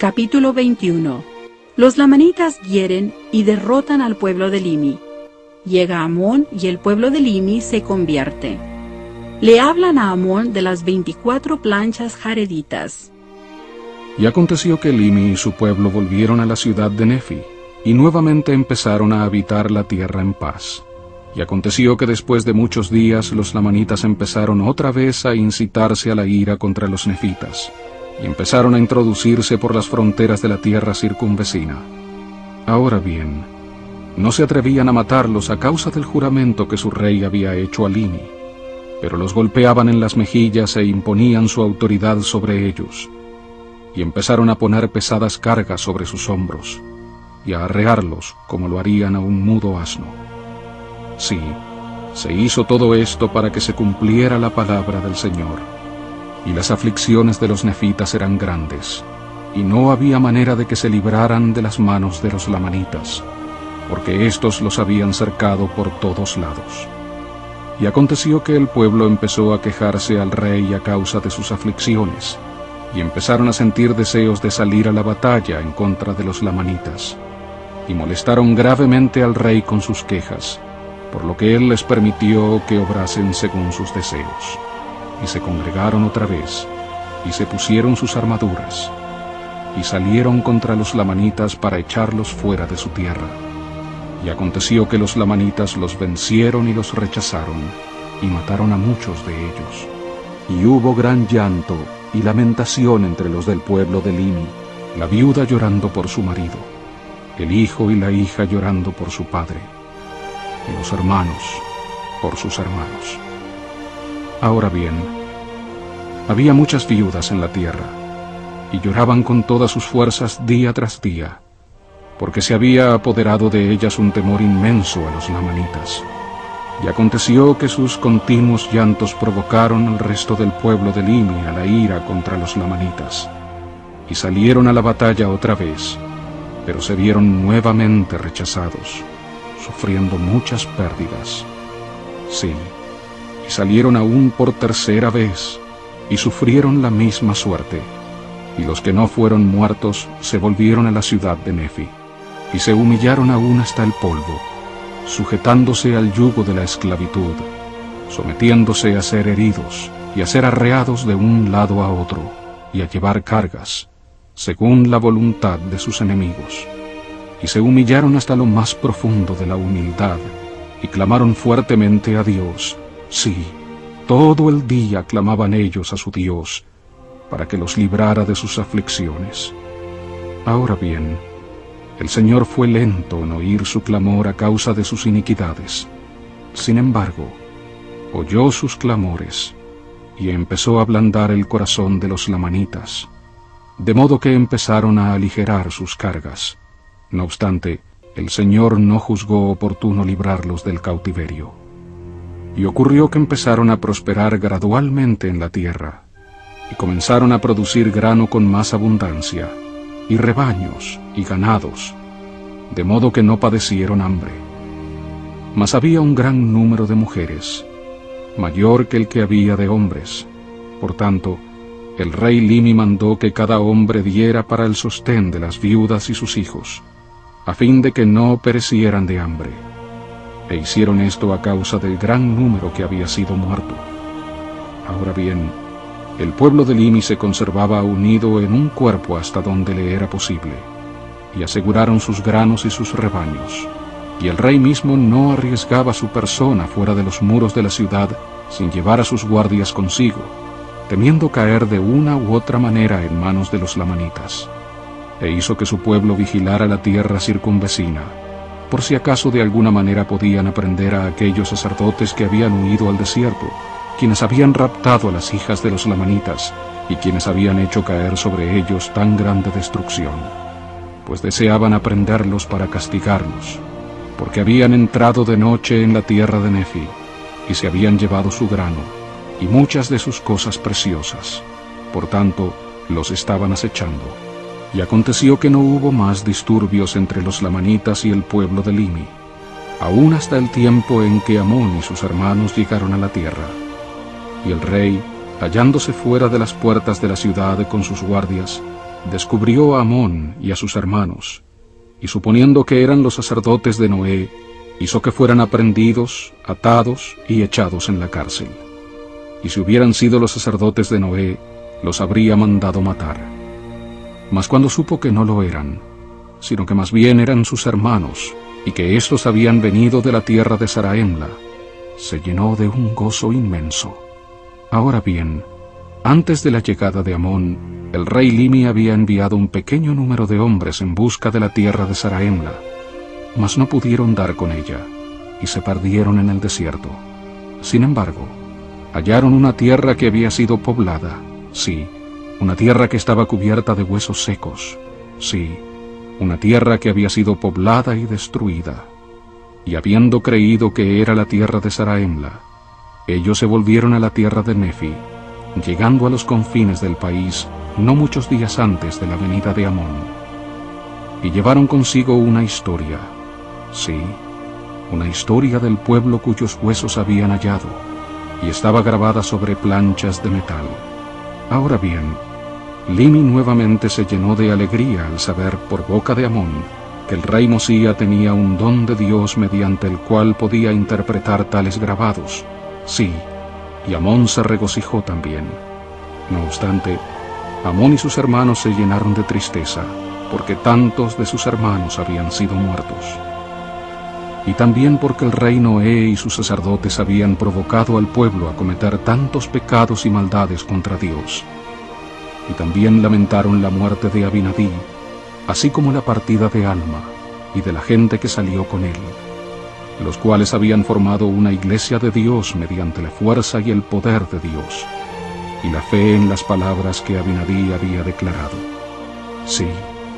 Capítulo 21. Los lamanitas hieren y derrotan al pueblo de Limi. Llega Amón y el pueblo de Limi se convierte. Le hablan a Amón de las 24 planchas jareditas. Y aconteció que Limi y su pueblo volvieron a la ciudad de Nefi, y nuevamente empezaron a habitar la tierra en paz. Y aconteció que después de muchos días los lamanitas empezaron otra vez a incitarse a la ira contra los nefitas, y empezaron a introducirse por las fronteras de la tierra circunvecina. Ahora bien, no se atrevían a matarlos a causa del juramento que su rey había hecho a Limi, pero los golpeaban en las mejillas e imponían su autoridad sobre ellos, y empezaron a poner pesadas cargas sobre sus hombros, y a arrearlos como lo harían a un mudo asno. Sí, se hizo todo esto para que se cumpliera la palabra del Señor. Y las aflicciones de los nefitas eran grandes, y no había manera de que se libraran de las manos de los lamanitas, porque éstos los habían cercado por todos lados. Y aconteció que el pueblo empezó a quejarse al rey a causa de sus aflicciones, y empezaron a sentir deseos de salir a la batalla en contra de los lamanitas, y molestaron gravemente al rey con sus quejas, por lo que él les permitió que obrasen según sus deseos. Y se congregaron otra vez, y se pusieron sus armaduras, y salieron contra los lamanitas para echarlos fuera de su tierra. Y aconteció que los lamanitas los vencieron y los rechazaron, y mataron a muchos de ellos. Y hubo gran llanto y lamentación entre los del pueblo de Limi, la viuda llorando por su marido, el hijo y la hija llorando por su padre, y los hermanos por sus hermanos. Ahora bien, había muchas viudas en la tierra, y lloraban con todas sus fuerzas día tras día, porque se había apoderado de ellas un temor inmenso a los lamanitas. Y aconteció que sus continuos llantos provocaron al resto del pueblo de Limi a la ira contra los lamanitas, y salieron a la batalla otra vez, pero se vieron nuevamente rechazados, sufriendo muchas pérdidas. Sí, y salieron aún por tercera vez, y sufrieron la misma suerte, y los que no fueron muertos se volvieron a la ciudad de Nefi, y se humillaron aún hasta el polvo, sujetándose al yugo de la esclavitud, sometiéndose a ser heridos, y a ser arreados de un lado a otro, y a llevar cargas, según la voluntad de sus enemigos. Y se humillaron hasta lo más profundo de la humildad, y clamaron fuertemente a Dios. Sí, todo el día clamaban ellos a su Dios, para que los librara de sus aflicciones. Ahora bien, el Señor fue lento en oír su clamor a causa de sus iniquidades. Sin embargo, oyó sus clamores, y empezó a ablandar el corazón de los lamanitas, de modo que empezaron a aligerar sus cargas. No obstante, el Señor no juzgó oportuno librarlos del cautiverio. Y ocurrió que empezaron a prosperar gradualmente en la tierra, y comenzaron a producir grano con más abundancia, y rebaños y ganados, de modo que no padecieron hambre. Mas había un gran número de mujeres, mayor que el que había de hombres. Por tanto, el rey Limi mandó que cada hombre diera para el sostén de las viudas y sus hijos, a fin de que no perecieran de hambre. E hicieron esto a causa del gran número que había sido muerto. Ahora bien, el pueblo de Limi se conservaba unido en un cuerpo hasta donde le era posible, y aseguraron sus granos y sus rebaños, y el rey mismo no arriesgaba su persona fuera de los muros de la ciudad sin llevar a sus guardias consigo, temiendo caer de una u otra manera en manos de los lamanitas. E hizo que su pueblo vigilara la tierra circunvecina, por si acaso de alguna manera podían aprender a aquellos sacerdotes que habían huido al desierto, quienes habían raptado a las hijas de los lamanitas, y quienes habían hecho caer sobre ellos tan grande destrucción, pues deseaban aprenderlos para castigarlos, porque habían entrado de noche en la tierra de Nefi, y se habían llevado su grano, y muchas de sus cosas preciosas. Por tanto, los estaban acechando. Y aconteció que no hubo más disturbios entre los lamanitas y el pueblo de Limi, aún hasta el tiempo en que Amón y sus hermanos llegaron a la tierra. Y el rey, hallándose fuera de las puertas de la ciudad con sus guardias, descubrió a Amón y a sus hermanos, y suponiendo que eran los sacerdotes de Noé, hizo que fueran aprehendidos, atados y echados en la cárcel. Y si hubieran sido los sacerdotes de Noé, los habría mandado matar. Mas cuando supo que no lo eran, sino que más bien eran sus hermanos, y que éstos habían venido de la tierra de Saraemla, se llenó de un gozo inmenso. Ahora bien, antes de la llegada de Amón, el rey Limi había enviado un pequeño número de hombres en busca de la tierra de Saraemla, mas no pudieron dar con ella, y se perdieron en el desierto. Sin embargo, hallaron una tierra que había sido poblada, sí, una tierra que estaba cubierta de huesos secos, sí, una tierra que había sido poblada y destruida. Y habiendo creído que era la tierra de Saraemla, ellos se volvieron a la tierra de Nefi, llegando a los confines del país no muchos días antes de la venida de Amón. Y llevaron consigo una historia, sí, una historia del pueblo cuyos huesos habían hallado, y estaba grabada sobre planchas de metal. Ahora bien, Limi nuevamente se llenó de alegría al saber por boca de Amón que el rey Mosía tenía un don de Dios mediante el cual podía interpretar tales grabados. Sí, y Amón se regocijó también. No obstante, Amón y sus hermanos se llenaron de tristeza, porque tantos de sus hermanos habían sido muertos. Y también porque el rey Noé y sus sacerdotes habían provocado al pueblo a cometer tantos pecados y maldades contra Dios. Y también lamentaron la muerte de Abinadí, así como la partida de Alma y de la gente que salió con él, los cuales habían formado una iglesia de Dios mediante la fuerza y el poder de Dios, y la fe en las palabras que Abinadí había declarado. Sí,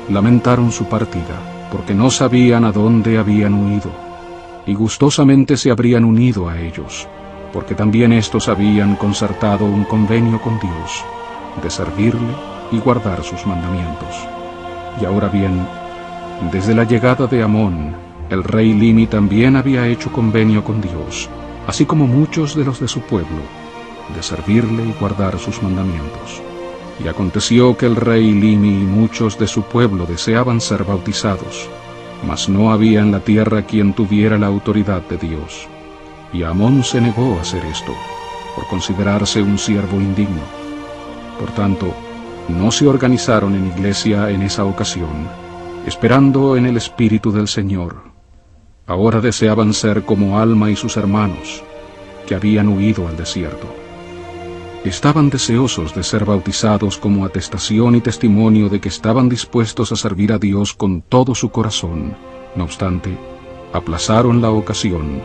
lamentaron su partida, porque no sabían a dónde habían huido, y gustosamente se habrían unido a ellos, porque también éstos habían concertado un convenio con Dios, de servirle y guardar sus mandamientos. Y ahora bien, desde la llegada de Amón, el rey Limi también había hecho convenio con Dios, así como muchos de los de su pueblo, de servirle y guardar sus mandamientos. Y aconteció que el rey Limi y muchos de su pueblo deseaban ser bautizados, mas no había en la tierra quien tuviera la autoridad de Dios. Y Amón se negó a hacer esto, por considerarse un siervo indigno. Por tanto, no se organizaron en iglesia en esa ocasión, esperando en el Espíritu del Señor. Ahora deseaban ser como Alma y sus hermanos, que habían huido al desierto. Estaban deseosos de ser bautizados como atestación y testimonio de que estaban dispuestos a servir a Dios con todo su corazón. No obstante, aplazaron la ocasión,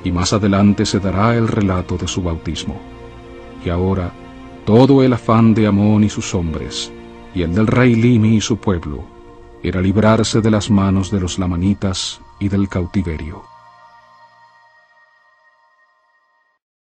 y más adelante se dará el relato de su bautismo. Y ahora, todo el afán de Amón y sus hombres, y el del rey Limi y su pueblo, era librarse de las manos de los lamanitas y del cautiverio.